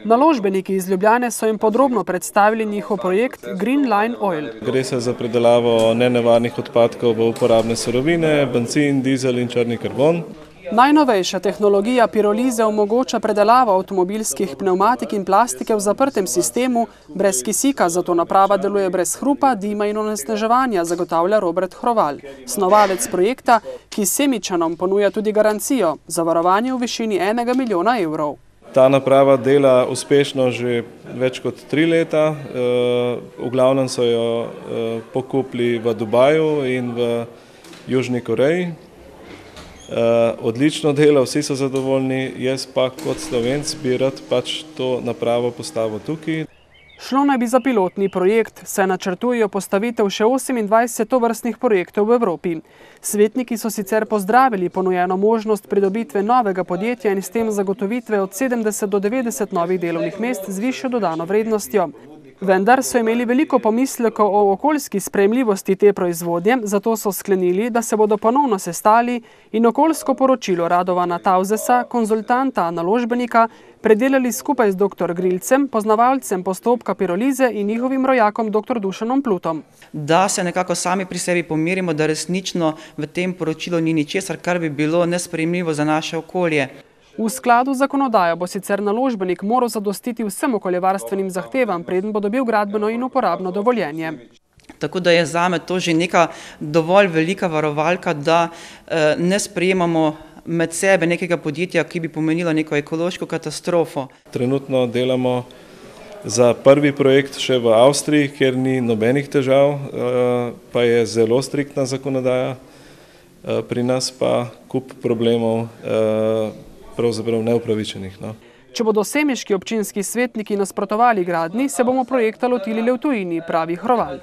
Naložbeniki iz Ljubljane so jim podrobno predstavili njihov projekt Green Line Oil. Gre se za predelavo nenevarnih odpadkov v uporabne surovine, bencin, dizel in črni karbon. Najnovejša tehnologija pirolize omogoča predelavo avtomobilskih pnevmatik in plastike v zaprtem sistemu brez kisika, zato naprava deluje brez hrupa, dima in onesnaževanja, zagotavlja Robert Hroval, snovalec projekta, ki Semičanom ponuja tudi garancijo, zavarovanje v višini 1 milijona evrov. Ta naprava dela uspešno že več kot 3 leta. V glavnem so jo pokupili v Dubaju in v Južni Koreji. Odlično dela, vsi so zadovoljni, jaz pa kot Slovenc bi rad pač to napravo postavil tukaj. Šlo naj bi za pilotni projekt, saj načrtujejo postavitev še 28 tovrstnih projektov v Evropi. Svetniki so sicer pozdravili ponujeno možnost pridobitve novega podjetja in s tem zagotovitve od 70 do 90 novih delovnih mest z višjo dodano vrednostjo. Vendar so imeli veliko pomislekov o okoljski sprejemljivosti te proizvodnje, zato so sklenili, da se bodo ponovno sestali in okoljsko poročilo Radovana Tavzesa, konzultanta naložbenika, predelali skupaj z dr. Grilcem, poznavalcem postopka pirolize in njihovim rojakom dr. Dušanom Plutom. Da se nekako sami pri sebi pomirimo, da resnično v tem poročilu ni ničesar, kar bi bilo nesprejemljivo za naše okolje. V skladu z zakonodajo bo sicer naložbenik moral zadostiti vsem okoljevarstvenim zahtevam, preden bo dobil gradbeno in uporabno dovoljenje. Tako da je zame to že neka dovolj velika varovalka, da ne sprejemamo med sebe nekega podjetja, ki bi pomenilo neko ekološko katastrofo. Trenutno delamo za prvi projekt še v Avstriji, kjer ni nobenih težav, pa je zelo striktna zakonodaja. Pri nas pa kup problemov, pravzaprav neupravičenih. Če bodo semiški občinski svetniki nasprotovali gradnji, se bomo projekta lotili le v tujini, pravi Hroval.